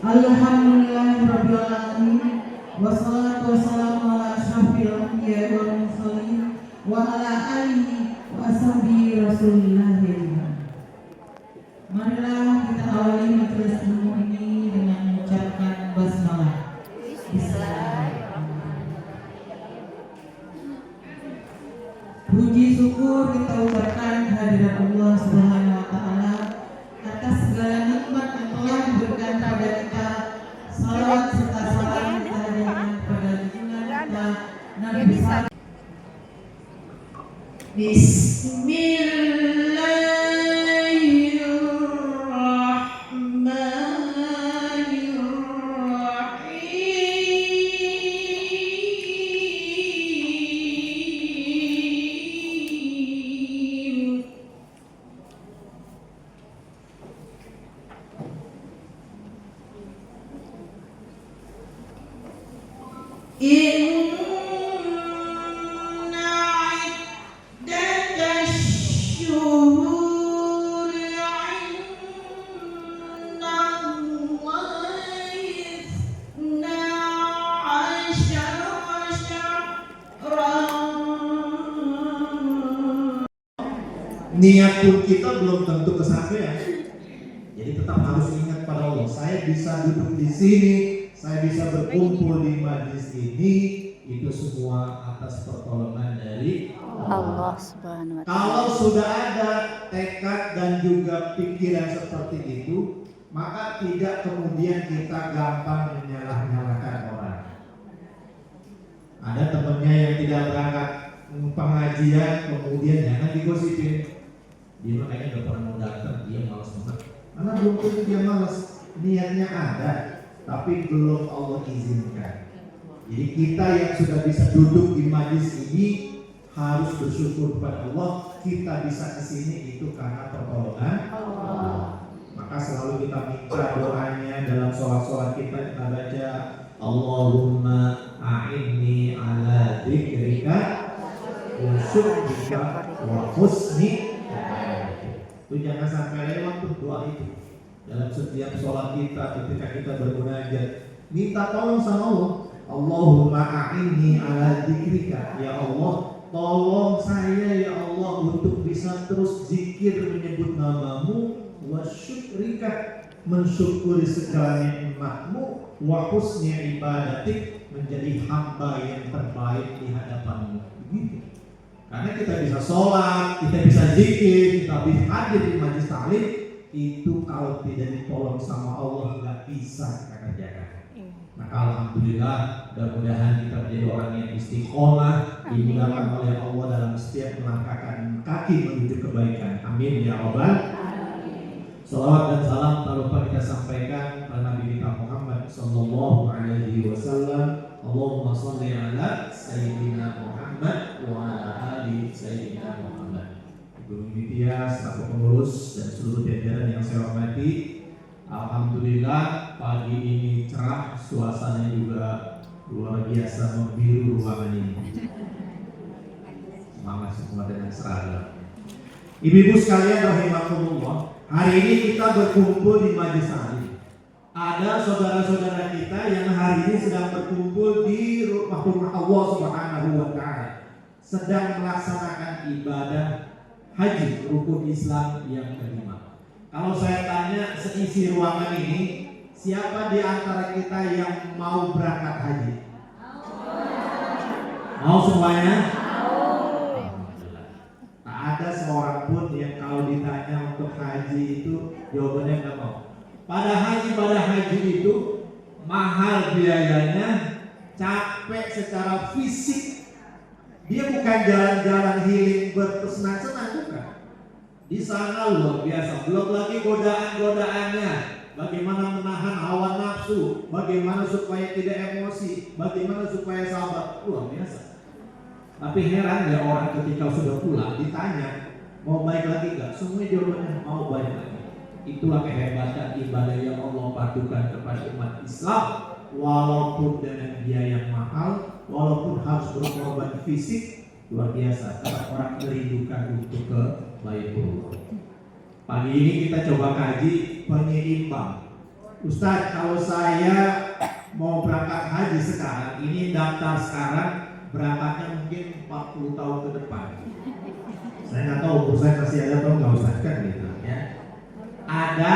Alhamdulillahirabbil alamin. Wassalatu wassalamu ala asyrofil anbiya'i wal mursalin wa ala alihi wa ashabihi Rasulillah. Marilah kita awali majelis ilmu ini dengan mengucapkan basmalah. Bismillahirrahmanirrahim. Puji syukur kita ucapkan kehadirat Allah Subhanahu wa taala atas segala nikmat yang telah diberikan pada kita. Salawat serta salam kita hadirkan pada junjungan kita Nabi besar. Niat pun kita belum tentu kesampaian. Jadi tetap harus ingat pada Allah. Saya bisa duduk di sini, saya bisa berkumpul di majlis ini, itu semua atas pertolongan dari Allah Subhanahu wa taala. Kalau sudah ada tekad dan juga pikiran seperti itu, maka tidak kemudian kita gampang menyalah-nyalahkan orang. Ada temannya yang tidak berangkat pengajian, kemudian jangan digosipin. Dia kayaknya udah pernah mau datang, dia malas banget. Karena belum tentu dia malas, niatnya ada, tapi belum Allah izinkan. Jadi kita yang sudah bisa duduk di majlis ini harus bersyukur kepada Allah. Kita bisa kesini itu karena pertolongan Allah. Maka selalu kita minta doanya dalam sholat kita baca Allahumma a'inni ala dzikrika wa syukrika wa husni. Itu jangan sampai lewat tuh doa itu. Dalam setiap sholat kita, ketika kita bermunajat, minta tolong sama Allah. Allahumma a'inni ala dzikrika. Ya Allah, tolong saya ya Allah untuk bisa terus zikir menyebut namamu, wa syukrika, mensyukuri segala nikmatmu, wa husni ibadatik, menjadi hamba yang terbaik di hadapanmu. Begitu. Karena kita bisa sholat, kita bisa zikir, kita bisa hadir di majlis taklim, itu kalau tidak ditolong sama Allah nggak bisa kita kerjakan. Maka alhamdulillah, mudah-mudahan kita menjadi orang yang istiqomah, dimudahkan oleh Allah dalam setiap melangkahkan kaki menuju kebaikan. Amin ya rabbal. Salawat dan salam tak lupa kita sampaikan pada Nabi kita Muhammad sallallahu alaihi wasallam. Allahumma shalli ala sayyidina Muhammad wa ala ali sayyidina Muhammad. Ibu Media, staf pengurus dan seluruh jajaran yang saya hormati, alhamdulillah pagi ini cerah, suasana juga luar biasa membiru ruangan ini. Semangat semua dengan seragam. Ibu-ibu sekalian rahimakumullah, hari ini kita berkumpul di majlis taklim. Ada saudara-saudara kita yang hari ini sedang berkumpul di rumah Allah Subhanahu wa taala, sedang melaksanakan ibadah haji rukun Islam yang kelima. Kalau saya tanya seisi ruangan ini, siapa di antara kita yang mau berangkat haji? Mau semuanya? Tak ada seorang pun yang kalau ditanya untuk haji itu jawabannya nggak mau. Pada haji itu mahal biayanya, capek secara fisik. Dia bukan jalan-jalan healing bersenang-senang, bukan. Di sana luar biasa. Belum lagi godaan-godaannya. Bagaimana menahan hawa nafsu, bagaimana supaya tidak emosi, bagaimana supaya sabar, luar biasa. Tapi heran ya orang ketika sudah pulang ditanya mau baik lagi nggak? Semua jawabannya mau baik lagi. Itulah kehebatan ibadah yang Allah padukan kepada umat Islam, walaupun dengan biaya yang mahal, walaupun harus berkorban fisik, luar biasa karena orang merindukan untuk ke Baitullah. Pagi ini kita coba kaji penyeimbang Ustaz, kalau saya mau berangkat haji sekarang, ini daftar sekarang, berangkatnya mungkin 40 tahun ke depan. Saya nggak tahu umur saya masih ada atau nggak, Ustaz, kan gitu ya. Ada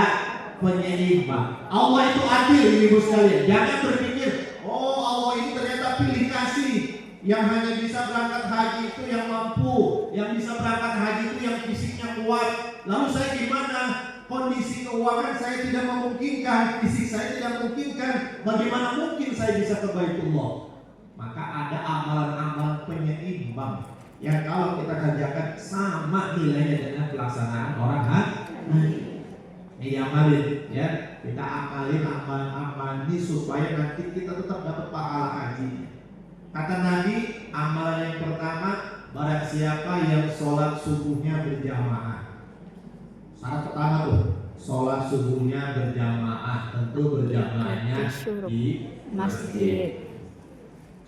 penyeimbang. Allah itu adil, ibu sekalian. Jangan berpikir, oh Allah ini ternyata pilih kasih. Yang hanya bisa berangkat haji itu yang mampu, yang bisa berangkat haji itu yang fisiknya kuat. Lalu saya gimana? Kondisi keuangan saya tidak memungkinkan, fisik saya tidak memungkinkan. Bagaimana mungkin saya bisa ke Baitullah? Maka ada amalan-amalan penyeimbang yang kalau kita kerjakan sama nilainya dengan pelaksanaan orang haji. Ini amalin ya, kita amalin amalan ini supaya nanti kita tetap dapat pahala haji. Kata Nabi, amalan yang pertama, barang siapa yang sholat subuhnya berjamaah. Syarat pertama tuh, sholat subuhnya berjamaah, tentu berjamaahnya di masjid.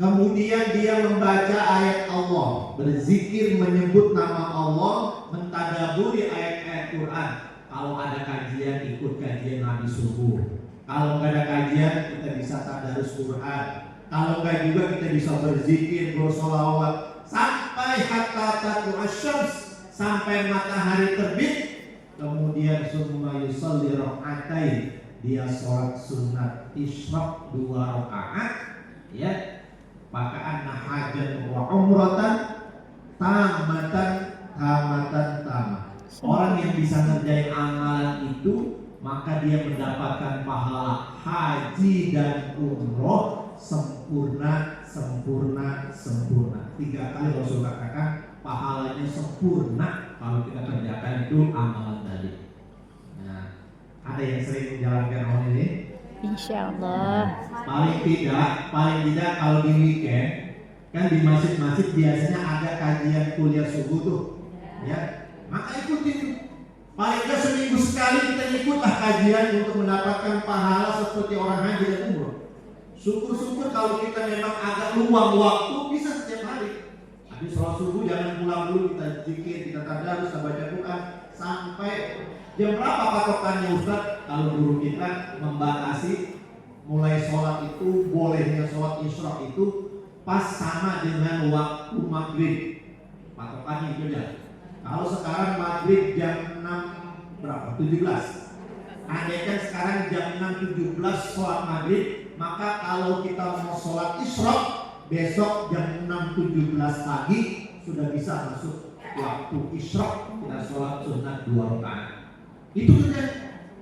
Kemudian dia membaca ayat Allah, berzikir menyebut nama Allah, mentadaburi ayat-ayat Quran. Kalau ada kajian, ikut kajian Nabi subuh. Kalau nggak ada kajian, kita bisa tadarus Quran. Kalau nggak juga kita bisa berzikir, bersolawat sampai hatta tatu asyams, sampai matahari terbit. Kemudian summa yusalli rak'atain, dia sholat sunat isyraq 2 rakaat, ya. Maka anna hajjan wa umratan tamatan tamah. Orang yang bisa ngerjain amalan itu, maka dia mendapatkan pahala haji dan umroh sempurna. 3 kali Rasul katakan pahalanya sempurna kalau kita kerjakan itu amalan tadi. Nah, ada yang sering menjalankan hal ini? Insya Allah. Paling tidak kalau di weekend kan di masjid-masjid biasanya ada kajian kuliah subuh tuh, ya. Maka ikutin. Paling tidak seminggu sekali kita ikutlah kajian untuk mendapatkan pahala seperti orang haji dan umroh. Syukur-syukur kalau kita memang agak luang waktu bisa setiap hari. Habis sholat subuh jangan pulang dulu, kita zikir, kita tadarus, kita baca Quran sampai jam berapa patokannya Ustaz? Kalau guru kita membatasi mulai sholat itu, bolehnya sholat isyraq itu pas sama dengan waktu maghrib. Patokannya itu ya. Kalau sekarang maghrib jam 6 berapa? 17. Andaikan sekarang jam 6.17 sholat maghrib, maka kalau kita mau sholat isyraq besok jam 6.17 pagi sudah bisa masuk waktu isyraq, kita sholat sunat 2 rakaat. Itu kerja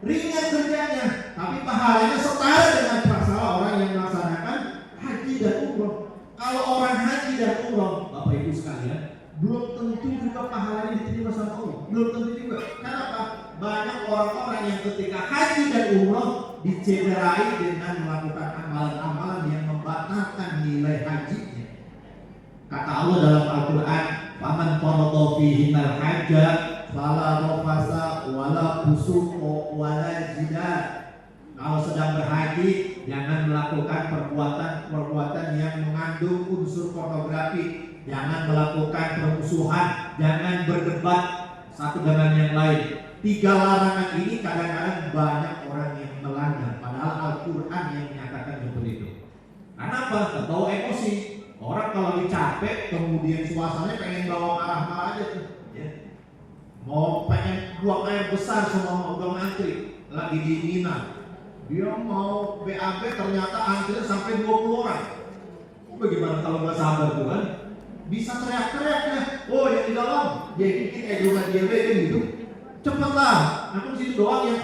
ringan kerjanya, tapi pahalanya setara dengan pahala orang yang melaksanakan haji dan umroh. Kalau orang haji dan umroh, Bapak Ibu sekalian, belum tentu juga pahalanya diterima sama Allah. Belum tentu juga. Kenapa? Banyak orang-orang yang ketika haji dan umroh dicederai dengan melakukan amalan-amalan yang membatalkan nilai hajinya. Kata Allah dalam Al-Quran, "Faman farada fihinal hajja fala rafasa wala fusuqa wala jidal." Kalau sedang berhaji, jangan melakukan perbuatan yang mengandung unsur pornografi. Jangan melakukan permusuhan, jangan berdebat satu dengan yang lain. 3 larangan ini kadang-kadang banyak orang yang melanggar, padahal Al-Quran yang menyatakan seperti itu. Kenapa? Terbawa emosi. Orang kalau lagi capek, kemudian suasananya pengen bawa marah-marah aja tuh, ya. Mau pengen buang air besar semua udah ngantri, lagi di Mina. Dia mau BAB ternyata antrinya sampai 20 orang. Bagaimana kalau nggak sabar tuh kan? Bisa teriak-teriak ya, oh yang di dalam dia bikin rumah dia gitu, cepatlah, aku situ doang ya,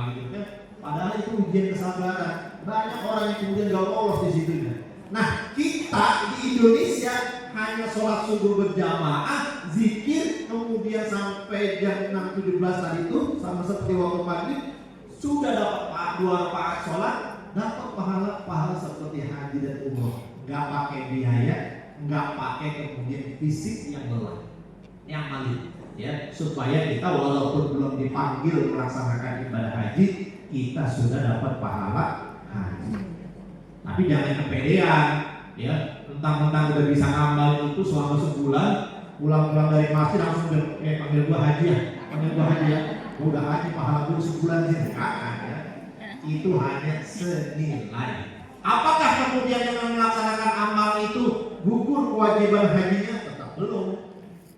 gitu kan. Padahal itu ujian kesabaran. Banyak orang yang kemudian gak lolos di situ. Nah, kita di Indonesia hanya sholat subuh berjamaah, zikir, kemudian sampai jam 6.17 tadi itu sama seperti waktu maghrib sudah dapat 2 rakaat sholat, dapat pahala seperti haji dan umroh, nggak pakai biaya, nggak pakai kemudian fisik yang lelah, yang malit, ya, supaya kita walaupun belum dipanggil melaksanakan ibadah haji, kita sudah dapat pahala haji. Tapi jangan kepedean, ya, mentang-mentang udah bisa ngamal itu selama sebulan, pulang-pulang dari masjid langsung panggil gua haji ya, panggil gua haji ya, gua udah haji pahala gua sebulan sih, ya. itu hanya senilai. Apakah kemudian dengan melaksanakan amal itu gugur kewajiban hajinya? Tetap belum.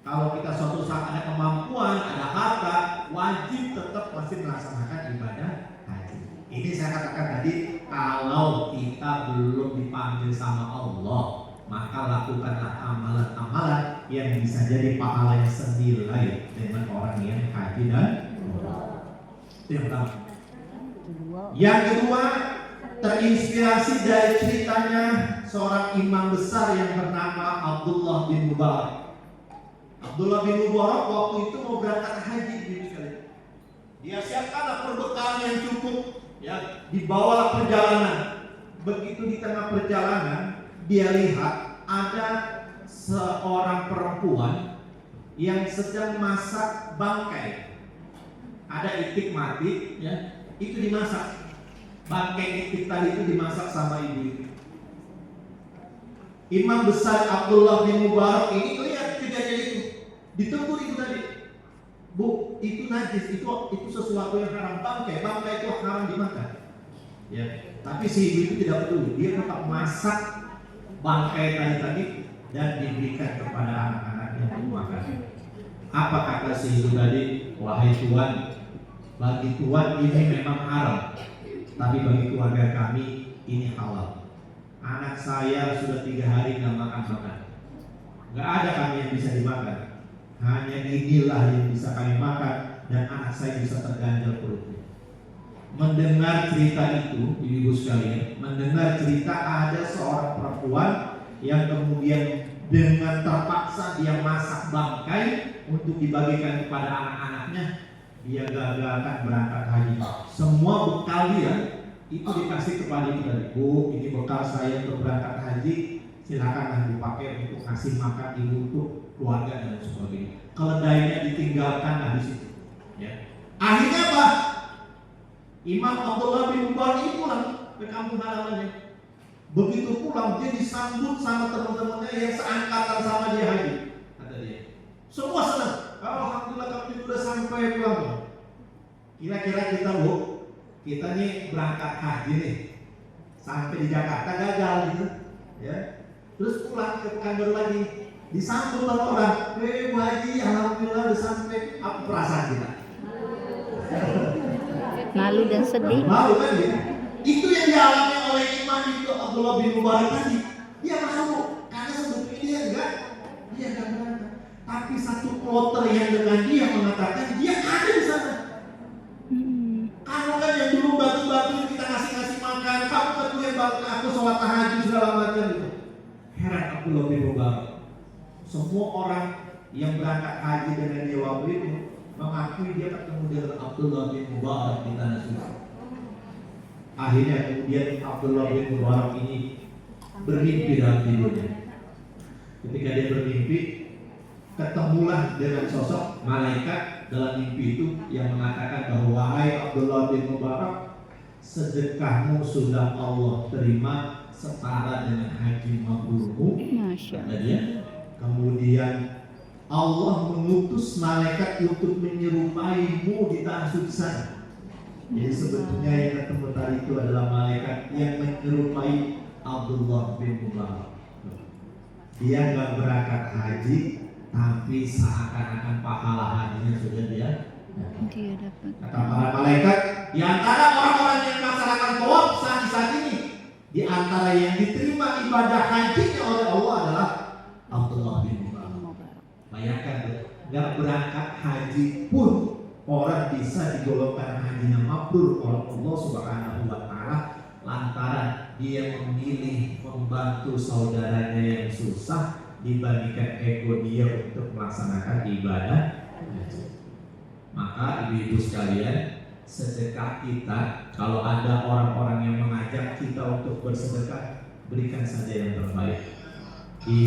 Kalau kita suatu saat ada kemampuan, ada harta, wajib tetap masih melaksanakan ibadah haji. Ini saya katakan tadi, kalau kita belum dipanggil sama Allah, maka lakukanlah amalan-amalan yang bisa jadi pahalanya senilai dengan orang yang haji dan umrah. Itu yang pertama. Yang kedua, terinspirasi dari ceritanya seorang imam besar yang bernama Abdullah bin Mubarak. Abdullah bin Mubarak waktu itu mau berangkat haji, dia siapkanlah perbekalan yang cukup, ya, dibawalah perjalanan. Begitu di tengah perjalanan, dia lihat ada seorang perempuan yang sedang masak bangkai. Ada itik mati, ya, itu dimasak. Bangkai itik tadi itu dimasak sama ibu. Imam besar Abdullah bin Mubarak ini lihat kejadian itu, ditegur ibu tadi. Bu, itu najis, itu sesuatu yang haram. Bangkai itu haram dimakan. Ya, tapi si ibu itu tidak peduli, dia tetap masak bangkai tadi dan diberikan kepada anak-anaknya untuk makan. Apa kata si ibu tadi? Wahai Tuhan, bagi Tuhan ini memang haram, tapi bagi keluarga kami ini halal. Anak saya sudah 3 hari nggak makan. Nggak ada kami yang bisa dimakan. Hanya inilah yang bisa kami makan dan anak saya bisa terganjal perutnya. Mendengar cerita itu, ibu sekalian, mendengar cerita ada seorang perempuan yang kemudian dengan terpaksa dia masak bangkai untuk dibagikan kepada anak-anaknya, dia gagalkan berangkat haji. Semua bekal dia itu dikasih kepada ibu tadi. Bu, ini bekal saya untuk berangkat haji, silakan dipakai untuk kasih makan ibu untuk keluarga dan sebagainya. Keledainya ditinggalkan di situ. Ya. Akhirnya apa? Imam Abdullah bin Mubarak ini pulang ke kampung halamannya. Begitu pulang dia disambut sama teman-temannya yang seangkatan sama dia haji. Kata dia, semua senang. Alhamdulillah kami sudah sampai pulang. Kira-kira kita kita nih berangkat haji nih, sampai di Jakarta gagal gitu, ya. Terus pulang ke Pekanbaru lagi, disambut oleh orang, Bu Haji, alhamdulillah udah sampai. Apa perasaan kita? Malu dan sedih. Malu kan ya? Itu yang dialami oleh imam itu Abdullah bin Mubarak tadi. Dia malu karena sebetulnya dia enggak berangkat. Tapi satu kloter yang dengan dia mengatakan dia ada di sana. Kamu kan yang dulu batu-batu kita ngasih makan, kamu kan yang bantu aku sholat tahajud segala macam itu. Heran Abdullah bin Mubarak. Semua orang yang berangkat haji dengan dia waktu itu mengakui dia ketemu dengan Abdullah bin Mubarak di tanah suci. Akhirnya kemudian Abdullah bin Mubarak ini bermimpi dalam tidurnya. Ketika dia bermimpi, ketemulah dengan sosok malaikat dalam mimpi itu yang mengatakan bahwa wahai Abdullah bin Mubarak, sedekahmu sudah Allah terima setara dengan haji mabrurmu. Kata dia. Kemudian Allah mengutus malaikat untuk menyerupaimu di tanah suci sana. Jadi sebetulnya yang ketemu tadi itu adalah malaikat yang menyerupai Abdullah bin Mubarak. Dia nggak berangkat haji, tapi seakan-akan pahala hajinya sudah dia dapat. Kata para malaikat, di antara orang-orang yang melaksanakan tawaf saat ini, di antara yang diterima ibadah hajinya oleh Allah adalah Abdullah bin Mubarak. Bayangkan, nggak berangkat haji pun orang bisa digolongkan hajinya mabrur oleh Allah Subhanahu wa Ta'ala lantaran dia memilih membantu saudaranya yang susah dibandingkan ego dia untuk melaksanakan ibadah. Maka ibu-ibu sekalian, sedekah kita, kalau ada orang-orang yang mengajak kita untuk bersedekah, berikan saja yang terbaik. Di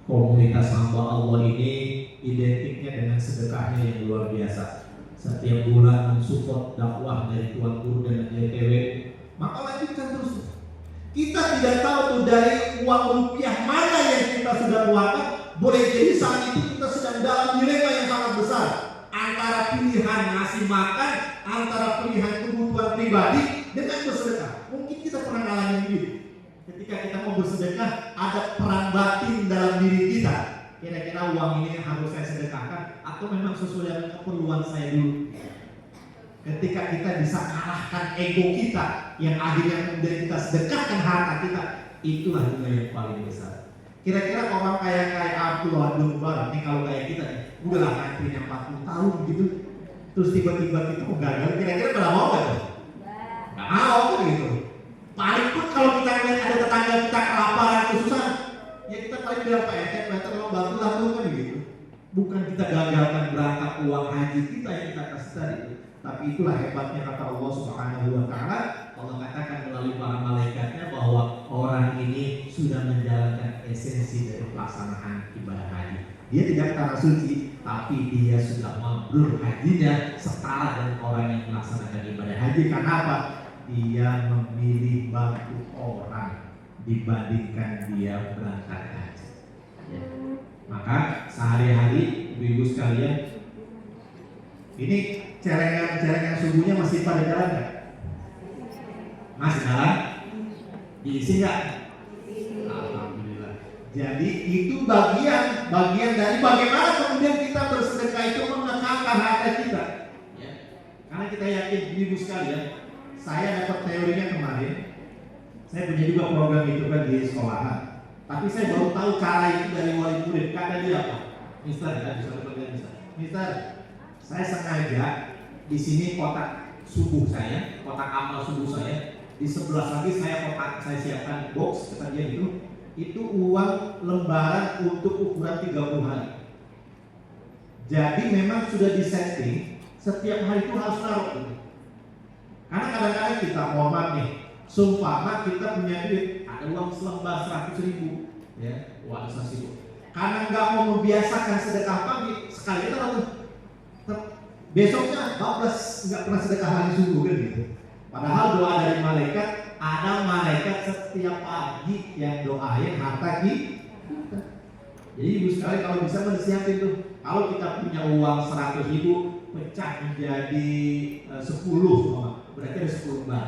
komunitas hamba Allah ini identiknya dengan sedekahnya yang luar biasa. Setiap bulan mensupport dakwah dari Tuan Guru dan JTW, maka lanjutkan terus. Kita tidak tahu tuh dari uang rupiah mana yang kita sudah keluarkan. Boleh jadi saat itu kita sedang dalam dilema yang sangat besar antara pilihan ngasih makan, antara pilihan kebutuhan pribadi, dengan bersedekah. Mungkin kita pernah ngalamin gitu. Ketika kita mau bersedekah, ada perang batin dalam diri kita. Kira-kira uang ini harus saya sedekahkan atau memang sesuai dengan keperluan saya dulu. Ketika kita bisa kalahkan ego kita yang akhirnya kemudian kita sedekahkan harta kita, itulah nilai yang paling besar. Kira-kira orang kayak Abdullah bin Mubarak nih, kalau kayak kita nih, udahlah ngantrinya 40 tahun gitu, terus tiba-tiba kita mau gagal, kira-kira pada mau gak tuh? Gak mau kan gitu. Paling pun kalau kita lihat ada tetangga kita kelaparan, kesusahan, ya kita paling bilang Pak RT, tolong bantulah tuh kan gitu. Bukan kita gagalkan berangkat uang haji kita yang kita kasih tadi, tapi itulah hebatnya kata Allah Subhanahu wa Ta'ala. Allah katakan melalui para malaikatnya bahwa orang ini sudah menjalankan esensi dari pelaksanaan ibadah haji. Dia tidak tanah suci, tapi dia sudah mabrur hajinya setara dengan orang yang melaksanakan ibadah haji. Karena apa? Dia memilih bantu orang dibandingkan dia berangkat haji. Ya. Maka sehari-hari ibu-ibu sekalian, ini celengan subuhnya masih pada jalan nggak? Masih jalan? Diisi nggak? Alhamdulillah. Jadi itu bagian dari bagaimana kemudian kita bersedekah itu mengekalkan harta kita. Ya. Karena kita yakin ibu sekalian, saya dapat teorinya kemarin. Saya punya juga program itu kan di sekolahan. Tapi saya baru tahu cara itu dari wali murid. Kata dia apa? Mister, ya bisa bekerja bisa. Mister, saya sengaja di sini kotak subuh saya, kotak amal subuh saya. Di sebelah lagi saya siapkan box, kata dia itu uang lembaran untuk ukuran 30 hari. Jadi memang sudah disetting setiap hari itu harus naruh gitu. Karena kadang-kadang kita mohon nih, sumpah kita punya duit, ada uang selembar 100.000, ya, uang 100.000. Karena nggak mau membiasakan sedekah pagi, sekali itu lalu besoknya 14 nggak pernah sedekah hari subuh kan gitu. Padahal doa dari malaikat, ada malaikat setiap pagi yang doain harta kita. Jadi ibu sekali kalau bisa disiapin tuh. Kalau kita punya uang 100.000 pecah menjadi 10, berarti ada 10 lembar.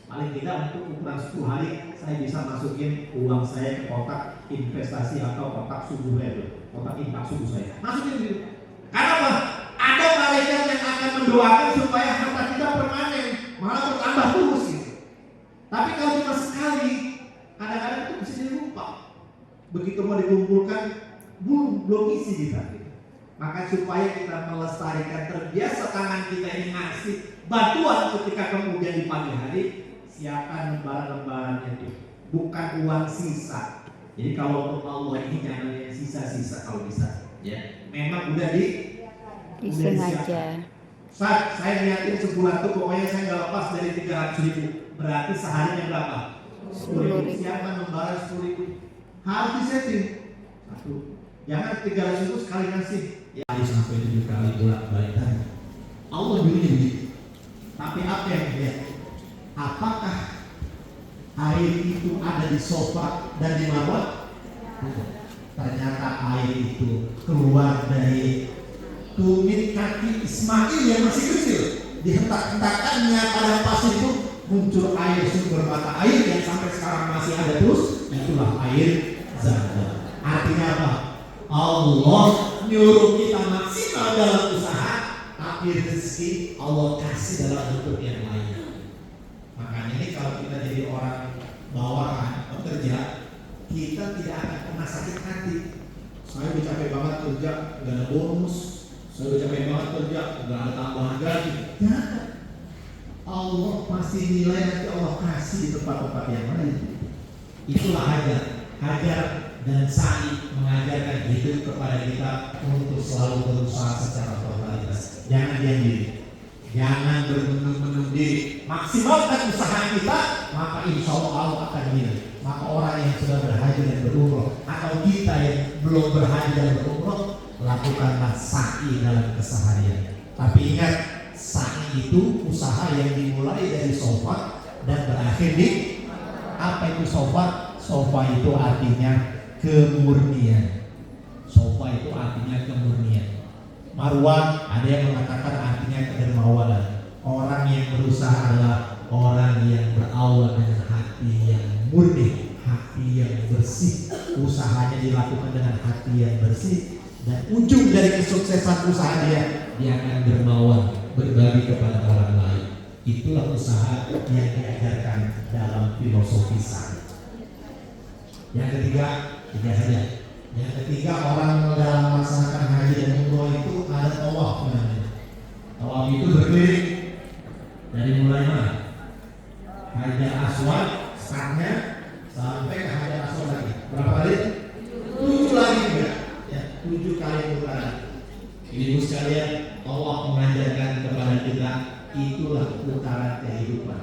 Paling tidak untuk ukuran 10 hari saya bisa masukin uang saya ke kotak investasi atau kotak subuh itu, kotak infak subuh saya. Masukin gitu. Karena apa? Ada malaikat yang akan mendoakan supaya harta kita permanen, malah bertambah terus gitu. Tapi kalau cuma sekali, kadang-kadang itu bisa jadi lupa. Begitu mau dikumpulkan, belum isi kita. Gitu. Maka supaya kita melestarikan, terbiasa tangan kita ini ngasih bantuan ketika kemudian di pagi hari, siapkan lembaran-lembaran itu, bukan uang sisa. Jadi kalau untuk Allah ini jangan yang sisa-sisa kalau bisa. Ya, memang udah disengaja. Saat saya niatin sebulan tuh pokoknya saya nggak lepas dari 300.000. Berarti seharinya berapa? 10.000. Siapkan lembaran 10.000. Harus disetting. Satu. Jangan 300.000 sekali ngasih. Ya, sampai 7 kali bolak-balik tadi. Allah dulunya begitu. Tapi apa yang dilihat? Apakah air itu ada di sofa dan di marwah? Ternyata air itu keluar dari tumit kaki Ismail yang masih kecil. Dihentak-hentakannya pada pasir itu muncul air, sumber mata air yang sampai sekarang masih ada terus. Itulah air Zam-Zam. Artinya apa? Allah nyuruh kita maksimal dalam usaha, tapi rezeki Allah kasih dalam bentuk yang lain. Makanya ini kalau kita jadi orang bawahan bekerja, kita tidak akan pernah sakit hati. Saya udah capek banget kerja, nggak ada bonus. Saya udah capek banget kerja, nggak ada tambahan gaji. Jangan. Allah pasti nilai nanti Allah kasih di tempat-tempat yang lain. Itulah hajar dan sa'i mengajarkan hidup kepada kita untuk selalu berusaha secara totalitas. Jangan diam diri. Jangan bermenung-menung diri. Maksimalkan usaha kita, maka insya Allah akan nilai. Maka orang yang sudah berhaji dan berumroh, atau kita yang belum berhaji dan berumroh, lakukanlah sa'i dalam keseharian. Tapi ingat, sa'i itu usaha yang dimulai dari sofa dan berakhir di apa itu sofa? Sofa itu artinya kemurnian. Sofa itu artinya kemurnian. Marwah ada yang mengatakan artinya kedermawanan. Orang yang berusaha adalah orang dilakukan dengan hati yang bersih, dan ujung dari kesuksesan usaha dia akan dermawan, berbagi kepada orang lain. Itulah usaha yang diajarkan dalam filosofi syariah. Yang ketiga, tiga saja. Yang ketiga, orang dalam melaksanakan haji dan umroh itu ada tawaf namanya. Tawaf itu berkeliling dari mulai mana? Hajar Aswad, startnya sampai ke Hajar Aswad lagi. Berapa kali? 7 lagi juga. Ya, 7 kali putaran. Ibu sekalian, Allah mengajarkan kepada kita, itulah putaran kehidupan.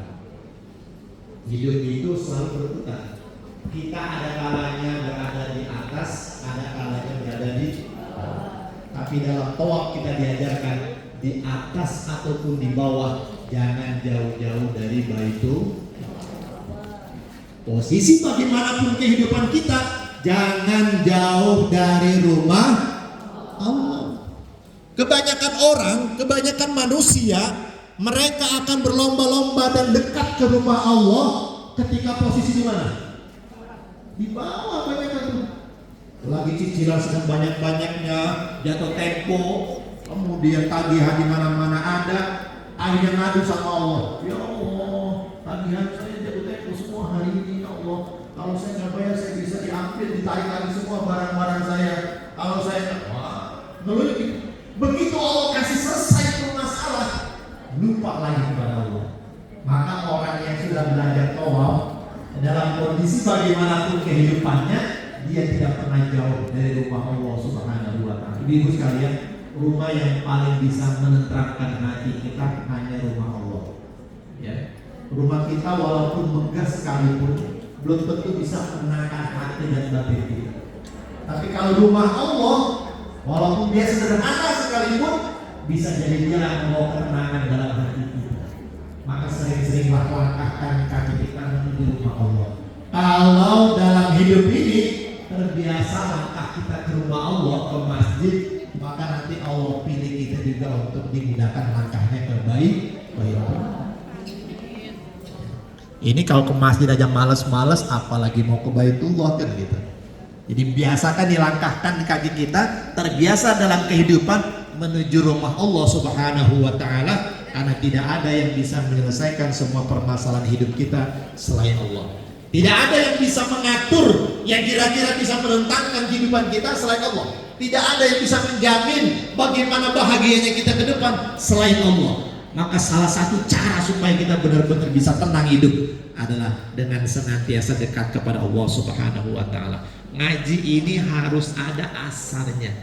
Hidup itu selalu berputar. Kita ada kalanya berada di atas, ada kalanya berada di bawah. Tapi dalam tawaf kita diajarkan di atas ataupun di bawah, jangan jauh-jauh dari Baitul. Posisi bagaimanapun kehidupan kita, jangan jauh dari rumah Allah. Kebanyakan manusia, mereka akan berlomba-lomba dan dekat ke rumah Allah ketika posisi di mana? Di bawah banyak tuh. Lagi cicilan sedang banyak-banyaknya, jatuh tempo, kemudian tagihan di mana-mana ada, akhirnya ngadu sama Allah. Ya Allah, tagihan saya jatuh tempo semua hari ini, ya Allah. Kalau saya nggak bayar, saya bisa diambil, ditarik lagi semua barang-barang saya. Kalau saya ngeluh, begitu Allah kasih selesai itu masalah, lupa lagi kepada Allah. Maka orang yang sudah belajar tawaf, dalam kondisi bagaimanapun kehidupannya, dia tidak pernah jauh dari rumah Allah Subhanahu wa Ta'ala. Ibu sekalian, rumah yang paling bisa menenteramkan hati kita hanya rumah Allah. Ya. Rumah kita walaupun megah sekalipun, belum tentu bisa menenangkan hati dan batin kita. Tapi kalau rumah Allah, walaupun dia sederhana sekalipun, bisa jadi dia yang membawa ketenangan dalam hati kita. Maka sering-seringlah langkahkan kaki kita menuju rumah Allah. Kalau dalam hidup ini terbiasa langkah kita ke rumah Allah, ke masjid, maka nanti Allah pilih kita juga untuk dimudahkan langkahnya ke Baitullah. Ini kalau ke masjid aja males-males, apalagi mau ke Baitullah kan gitu. Jadi biasakan dilangkahkan kaki kita, terbiasa dalam kehidupan menuju rumah Allah Subhanahu wa Ta'ala, karena tidak ada yang bisa menyelesaikan semua permasalahan hidup kita selain Allah. Tidak ada yang bisa mengatur yang kira-kira bisa menentangkan kehidupan kita selain Allah. Tidak ada yang bisa menjamin bagaimana bahagianya kita ke depan selain Allah. Maka salah satu cara supaya kita benar-benar bisa tenang hidup adalah dengan senantiasa dekat kepada Allah Subhanahu wa Ta'ala. Ngaji ini harus ada asarnya.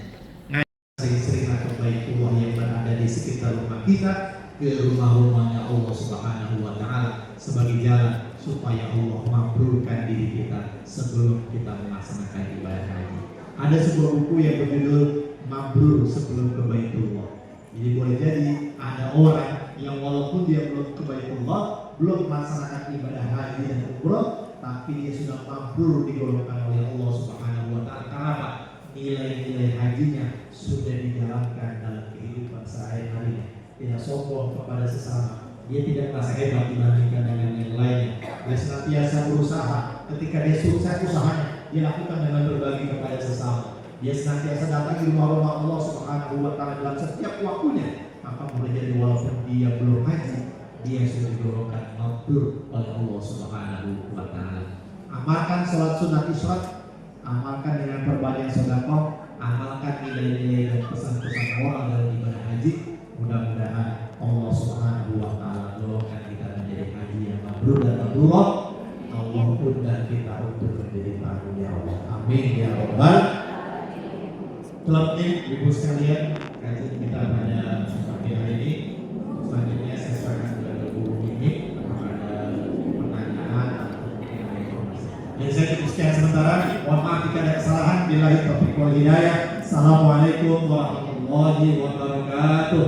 Sering-seringlah ke Baitullah yang berada di sekitar rumah kita, ke rumah-rumahnya Allah Subhanahu wa Ta'ala, sebagai jalan supaya Allah mabrurkan diri kita sebelum kita melaksanakan ibadah haji. Ada sebuah buku yang berjudul Mabrur Sebelum ke Baitullah. Jadi boleh jadi ada orang yang walaupun dia belum ke Baitullah, belum melaksanakan ibadah haji dan umroh, tapi dia sudah mabrur digolongkan oleh Allah Subhanahu wa Ta'ala. Kenapa? Nilai-nilai hajinya sudah dijalankan dalam kehidupan sehari-harinya. Tidak sombong kepada sesama, dia tidak merasa hebat dibandingkan dengan yang lainnya. Dia senantiasa berusaha. Ketika dia sukses usahanya, dia lakukan dengan berbagi kepada sesama. Dia senantiasa datang di rumah-rumah Allah Subhanahu wa Ta'ala dalam setiap waktunya. Maka boleh jadi walaupun dia belum haji, dia sudah digolongkan mabrur oleh Allah Subhanahu wa Ta'ala. Amalkan sholat sunat isyraq, amalkan dengan perbanyak sedekah, amalkan nilai-nilai dan pesan-pesan moral dalam ibadah haji. Mudah-mudahan Allah Subhanahu wa Ta'ala golongkan kita menjadi haji yang mabrur dan mabrurah. Allah undang kita untuk menjadi tamunya Allah. Amin ya rabbal. Selebihnya ibu sekalian, kajian kita pada pagi hari ini. Selanjutnya saya serahkan kepada guru ini kepada pertanyaan atau informasi. Dan saya cukup sekian sementara. Mohon maaf jika ada kesalahan. Billahi taufiq wal hidayah. Assalamualaikum warahmatullahi wabarakatuh.